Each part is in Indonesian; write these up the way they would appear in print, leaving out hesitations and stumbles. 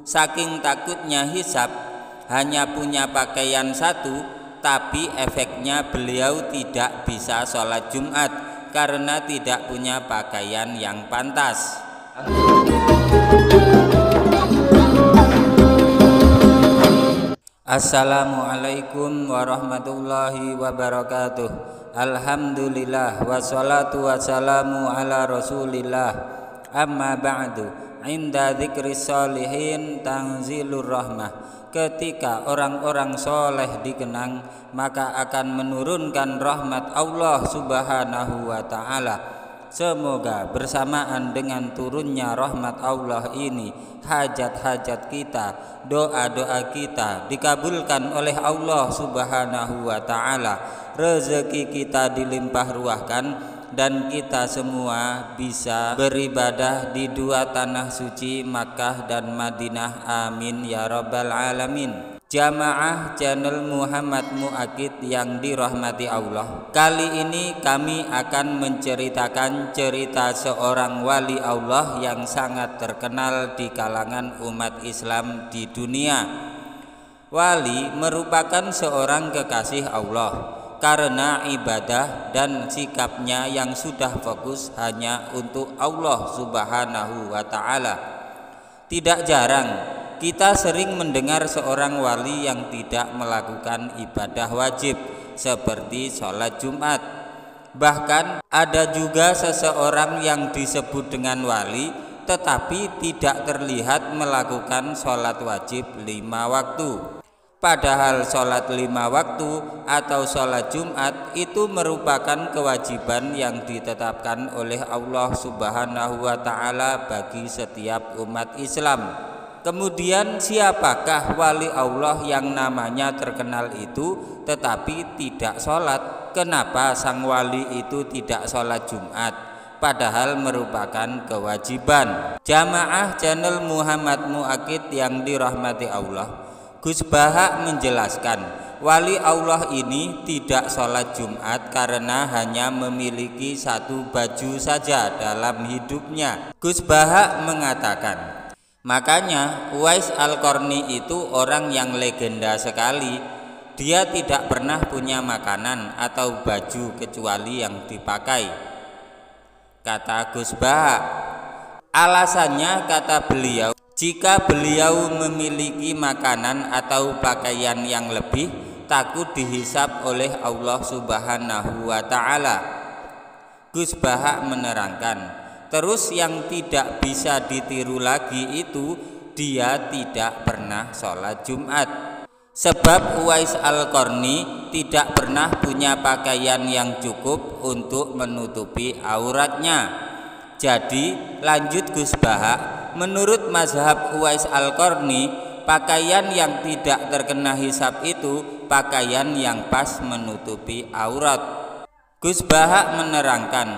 Saking takutnya hisab, hanya punya pakaian satu, tapi efeknya beliau tidak bisa sholat Jumat karena tidak punya pakaian yang pantas. Assalamualaikum warahmatullahi wabarakatuh. Alhamdulillah wassalatu wassalamu ala rasulillah. Amma ba'du. Inda dzikris sholihin tanzilur rahmah. Ketika orang-orang soleh dikenang, maka akan menurunkan rahmat Allah subhanahu wa ta'ala. Semoga bersamaan dengan turunnya rahmat Allah ini, hajat-hajat kita, doa-doa kita dikabulkan oleh Allah subhanahu wa ta'ala. Rezeki kita dilimpah ruahkan, dan kita semua bisa beribadah di dua tanah suci Makkah dan Madinah. Amin ya rabbal alamin. Jamaah channel Muhammad Muakid yang dirahmati Allah, kali ini kami akan menceritakan cerita seorang wali Allah yang sangat terkenal di kalangan umat Islam di dunia. Wali merupakan seorang kekasih Allah karena ibadah dan sikapnya yang sudah fokus hanya untuk Allah subhanahu wa ta'ala. Tidak jarang kita sering mendengar seorang wali yang tidak melakukan ibadah wajib seperti sholat Jumat. Bahkan ada juga seseorang yang disebut dengan wali tetapi tidak terlihat melakukan sholat wajib 5 waktu. Padahal sholat 5 waktu atau sholat Jumat itu merupakan kewajiban yang ditetapkan oleh Allah subhanahu wa ta'ala bagi setiap umat Islam. Kemudian siapakah wali Allah yang namanya terkenal itu tetapi tidak sholat? Kenapa sang wali itu tidak sholat Jumat? Padahal merupakan kewajiban. Jamaah channel Muhammad Muakid yang dirahmati Allah, Gus Bahak menjelaskan, wali Allah ini tidak sholat Jumat karena hanya memiliki satu baju saja dalam hidupnya. Gus Bahak mengatakan, makanya Uwais Al-Qarni itu orang yang legenda sekali. Dia tidak pernah punya makanan atau baju kecuali yang dipakai. Kata Gus Bahak, alasannya kata beliau, jika beliau memiliki makanan atau pakaian yang lebih, takut dihisab oleh Allah subhanahu wa ta'ala. Gus Bahak menerangkan, terus yang tidak bisa ditiru lagi itu dia tidak pernah sholat Jumat. Sebab Uwais Al-Qarni tidak pernah punya pakaian yang cukup untuk menutupi auratnya. Jadi lanjut Gus Bahak, menurut mazhab Uwais Al-Qarni, pakaian yang tidak terkena hisab itu pakaian yang pas menutupi aurat. Gus Bahak menerangkan,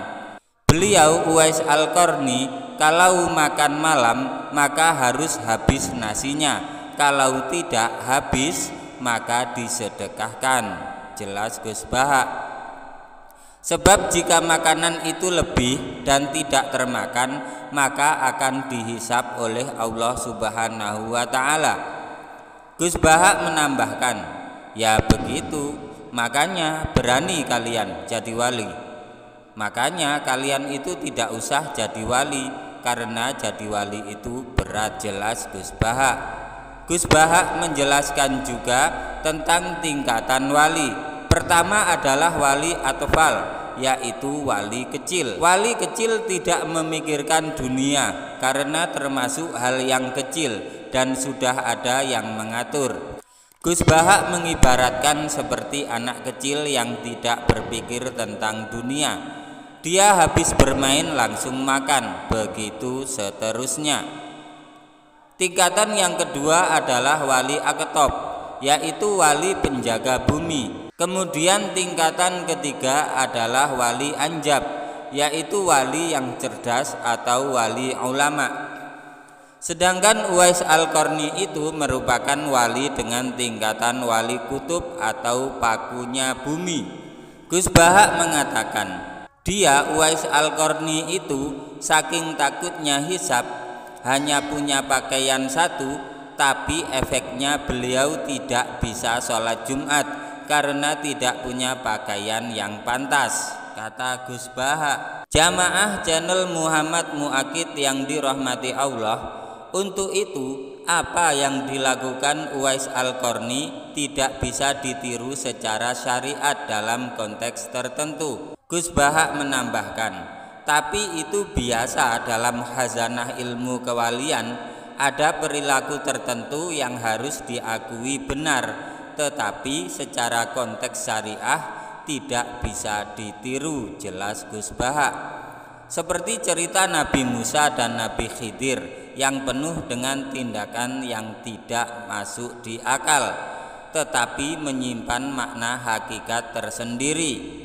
beliau Uwais Al-Qarni kalau makan malam maka harus habis nasinya, kalau tidak habis maka disedekahkan. Jelas Gus Bahak. Sebab jika makanan itu lebih dan tidak termakan, maka akan dihisab oleh Allah subhanahu wa ta'ala. Gus Bahak menambahkan, ya begitu, makanya berani kalian jadi wali. Makanya kalian itu tidak usah jadi wali, karena jadi wali itu berat. Jelas Gus Bahak. Gus Bahak menjelaskan juga tentang tingkatan wali. Pertama adalah wali atfal, yaitu wali kecil. Wali kecil tidak memikirkan dunia karena termasuk hal yang kecil dan sudah ada yang mengatur. Gus Bahak mengibaratkan seperti anak kecil yang tidak berpikir tentang dunia. Dia habis bermain langsung makan, begitu seterusnya. Tingkatan yang kedua adalah wali aktob, yaitu wali penjaga bumi. Kemudian tingkatan ketiga adalah wali anjab, yaitu wali yang cerdas atau wali ulama. Sedangkan Uwais Al-Qarni itu merupakan wali dengan tingkatan wali kutub atau pakunya bumi. Gus Bahak mengatakan, dia Uwais Al-Qarni itu saking takutnya hisab, hanya punya pakaian satu, tapi efeknya beliau tidak bisa sholat Jumat karena tidak punya pakaian yang pantas, kata Gus Baha. Jamaah channel Muhammad Muakid yang dirahmati Allah, untuk itu apa yang dilakukan Uwais Al-Qarni tidak bisa ditiru secara syariat dalam konteks tertentu. Gus Baha menambahkan, tapi itu biasa dalam khazanah ilmu kewalian, ada perilaku tertentu yang harus diakui benar, tetapi secara konteks syariah tidak bisa ditiru, jelas Gus Baha. Seperti cerita Nabi Musa dan Nabi Khidir yang penuh dengan tindakan yang tidak masuk di akal, tetapi menyimpan makna hakikat tersendiri.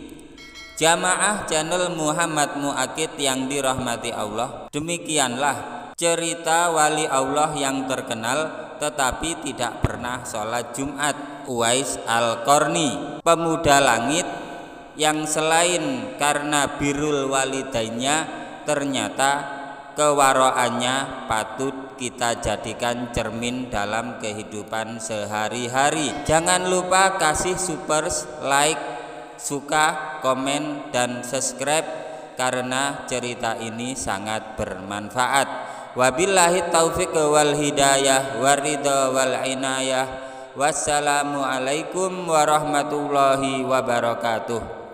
Jamaah channel Muhammad Muakid yang dirahmati Allah, demikianlah cerita wali Allah yang terkenal tetapi tidak pernah sholat Jumat, Uwais Al-Qarni, pemuda langit yang selain karena birrul walidainnya, ternyata kewaroannya patut kita jadikan cermin dalam kehidupan sehari-hari. Jangan lupa kasih super, like, suka, komen, dan subscribe karena cerita ini sangat bermanfaat. Wabillahi taufiq wal hidayah waridha wal inayah. Wassalamualaikum warahmatullahi wabarakatuh.